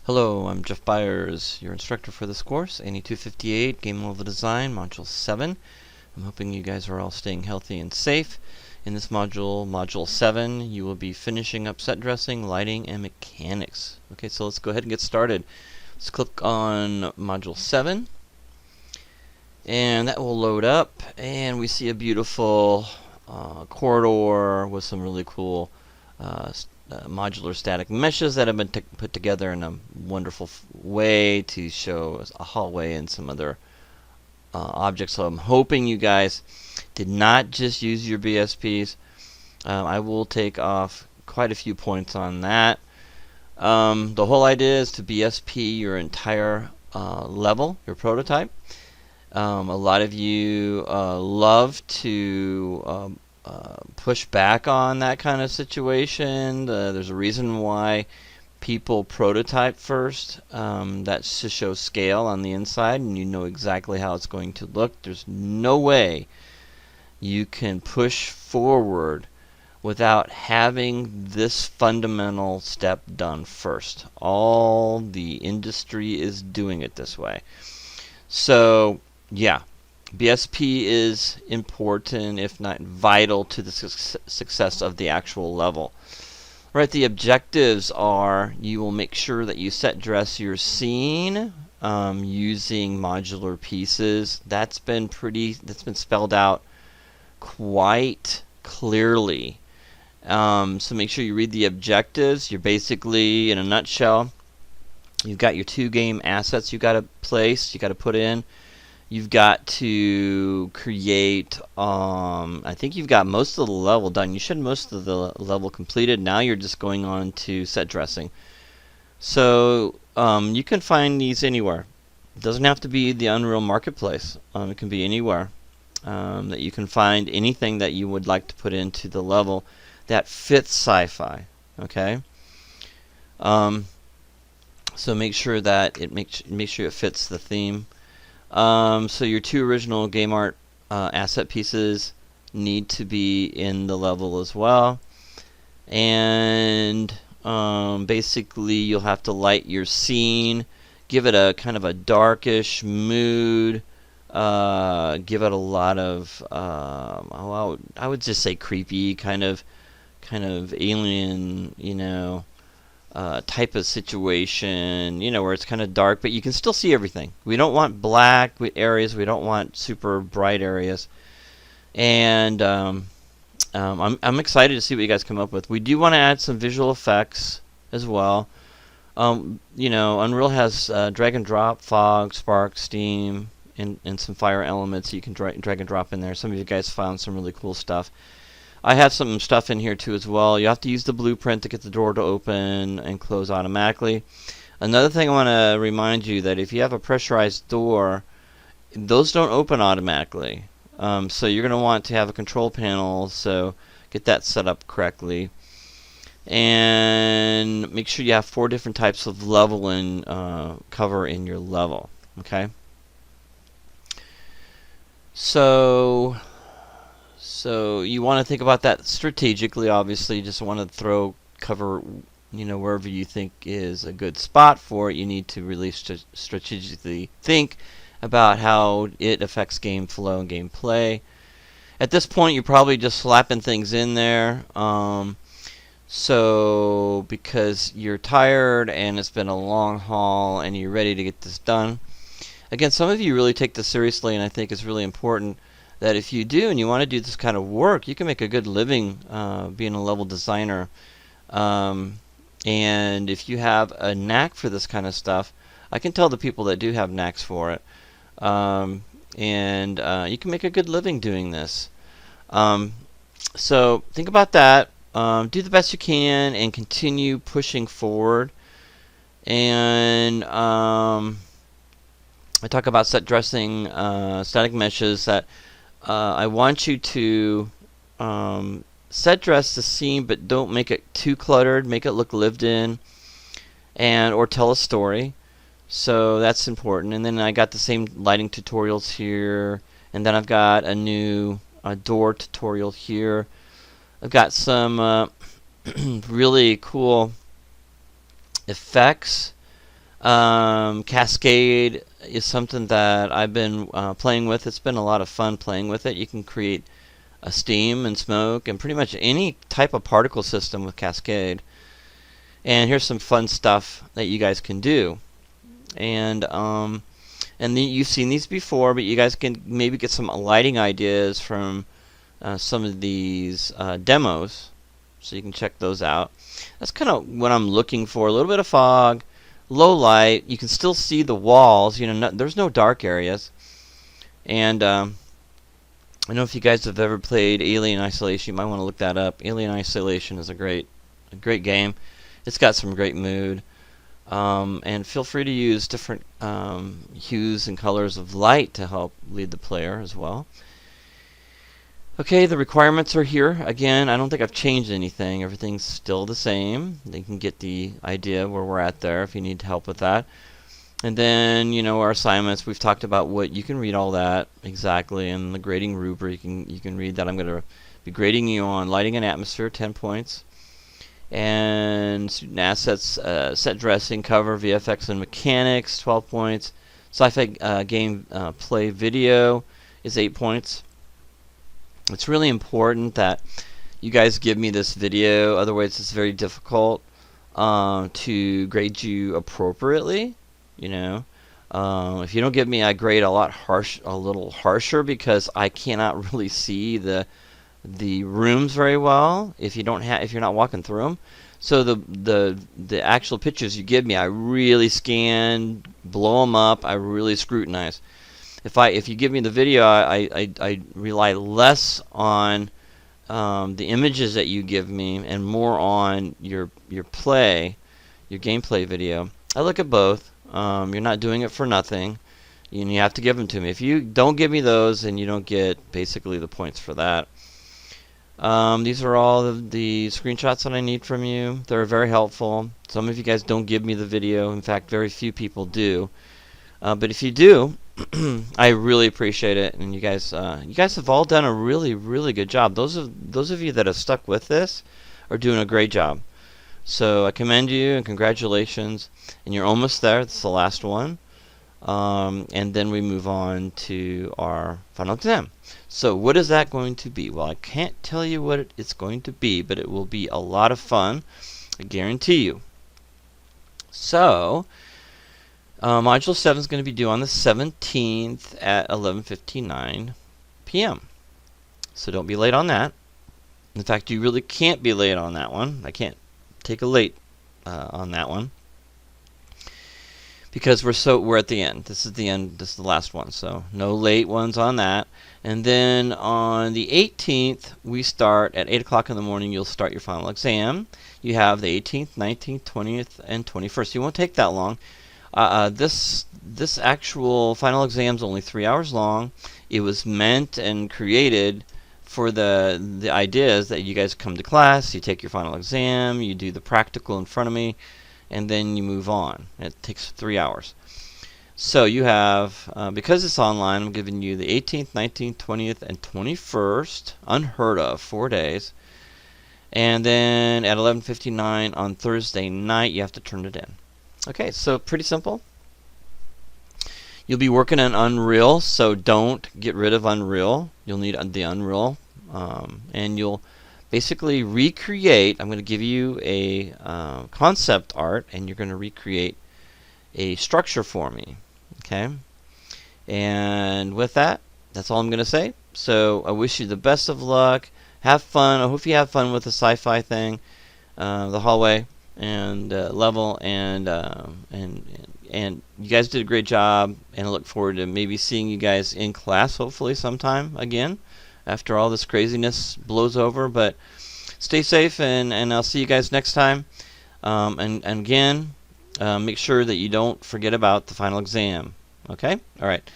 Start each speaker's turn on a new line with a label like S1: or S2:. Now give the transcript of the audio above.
S1: Hello, I'm Jeff Byers, your instructor for this course, ANI 258, Game Level Design, Module 7. I'm hoping you guys are all staying healthy and safe. In this module, Module 7, you will be finishing up set dressing, lighting, and mechanics. Okay, so let's go ahead and get started. Let's click on Module 7, and that will load up, and we see a beautiful corridor with some really cool modular static meshes that have been put together in a wonderful way to show a hallway and some other objects. So I'm hoping you guys did not just use your BSPs. I will take off quite a few points on that. The whole idea is to BSP your entire level, your prototype. A lot of you love to push back on that kind of situation. There's a reason why people prototype first. That's to show scale on the inside, and you know exactly how it's going to look. There's no way you can push forward without having this fundamental step done first. All the industry is doing it this way. So, yeah. BSP is important, if not vital, to the success of the actual level. Right, the objectives are you will make sure that you set dress your scene using modular pieces. That's been spelled out quite clearly. So make sure you read the objectives. You're basically, in a nutshell, you've got your 2 game assets you got to place, you got to put in. You've got to create, I think you've got most of the level done. You should have most of the level completed. Now you're just going on to set dressing. So you can find these anywhere. It doesn't have to be the Unreal Marketplace. It can be anywhere that you can find anything that you would like to put into the level that fits sci-fi. Okay. So make sure that make sure it fits the theme. So your 2 original game art asset pieces need to be in the level as well, and basically you'll have to light your scene, give it a kind of a darkish mood, give it a lot of I would just say creepy, kind of alien, type of situation, where it's kind of dark, but you can still see everything. We don't want black areas. We don't want super bright areas. And I'm excited to see what you guys come up with. We do want to add some visual effects as well. Unreal has drag and drop, fog, spark, steam, and some fire elements you can drag and drop in there. Some of you guys found some really cool stuff. I have some stuff in here too as well. You have to use the blueprint to get the door to open and close automatically. Another thing I want to remind you that if you have a pressurized door, those don't open automatically. So you're going to want to have a control panel, so get that set up correctly. And make sure you have 4 different types of level and cover in your level. Okay? So you want to think about that strategically. Obviously, you just want to throw cover, wherever you think is a good spot for it. You need to really strategically think about how it affects game flow and gameplay. At this point, you're probably just slapping things in there. So because you're tired and it's been a long haul and you're ready to get this done. Again, some of you really take this seriously, and I think it's really important that if you do and you want to do this kind of work, you can make a good living being a level designer. And if you have a knack for this kind of stuff, I can tell the people that do have knacks for it. And you can make a good living doing this. So think about that. Do the best you can and continue pushing forward. And I talk about set dressing, static meshes that I want you to set dress the scene, but don't make it too cluttered. Make it look lived in, or tell a story. So that's important. And then I got the same lighting tutorials here, and then I've got a new door tutorial here. I've got some really cool effects Cascade is something that I've been playing with. It's been a lot of fun playing with it. You can create a steam and smoke and pretty much any type of particle system with Cascade. And here's some fun stuff that you guys can do. And you've seen these before, but you guys can maybe get some lighting ideas from some of these demos, so you can check those out. That's kind of what I'm looking for. A little bit of fog, low light. You can still see the walls. You know, there's no dark areas. And I know if you guys have ever played Alien Isolation, you might want to look that up. Alien Isolation is a great game. It's got some great mood. And feel free to use different hues and colors of light to help lead the player as well. Okay, the requirements are here. Again, I don't think I've changed anything. Everything's still the same. You can get the idea where we're at there if you need help with that. And then, you know, our assignments, we've talked about what you can read all that exactly in the grading rubric. You can read that. I'm going to be grading you on lighting and atmosphere, 10 points. And student assets, set dressing, cover, VFX and mechanics, 12 points. Sci-fi game play video is 8 points. It's really important that you guys give me this video, otherwise it's very difficult to grade you appropriately. You know, if you don't give me a grade a little harsher, because I cannot really see the rooms very well if you're not walking through them. So the actual pictures you give me, I really scan, blow them up, I really scrutinize. If you give me the video, I rely less on the images that you give me and more on your gameplay video. I look at both. You're not doing it for nothing, and you have to give them to me. If you don't give me those, then you don't get basically the points for that. These are all of the screenshots that I need from you. They're very helpful. Some of you guys don't give me the video. In fact, very few people do. But if you do, I really appreciate it. And you guys have all done a really, really good job. Those of you that have stuck with this are doing a great job. So I commend you and congratulations. And you're almost there. It's the last one. And then we move on to our final exam. So what is that going to be? Well, I can't tell you what it's going to be, but it will be a lot of fun. I guarantee you. So Module 7 is going to be due on the 17th at 11:59 p.m. So don't be late on that. In fact, you really can't be late on that one. I can't take a late on that one, because we're at the end. This is the end. This is the last one. So no late ones on that. And then on the 18th, we start at 8 o'clock in the morning. You'll start your final exam. You have the 18th, 19th, 20th, and 21st. You won't take that long. This actual final exam is only 3 hours long. It was meant and created for the ideas that you guys come to class, you take your final exam, you do the practical in front of me, and then you move on. It takes 3 hours. So you have, because it's online, I'm giving you the 18th, 19th, 20th, and 21st, unheard of, 4 days. And then at 11:59 on Thursday night, you have to turn it in. Okay, so pretty simple. You'll be working on Unreal, so don't get rid of Unreal. You'll need the Unreal, and you'll basically recreate. I'm going to give you a concept art, and you're going to recreate a structure for me. Okay, and with that, that's all I'm going to say. So I wish you the best of luck. Have fun. I hope you have fun with the sci-fi thing, the hallway and level, and you guys did a great job. And I look forward to maybe seeing you guys in class, hopefully sometime again, after all this craziness blows over. But stay safe, and I'll see you guys next time. And again, make sure that you don't forget about the final exam. Okay? All right.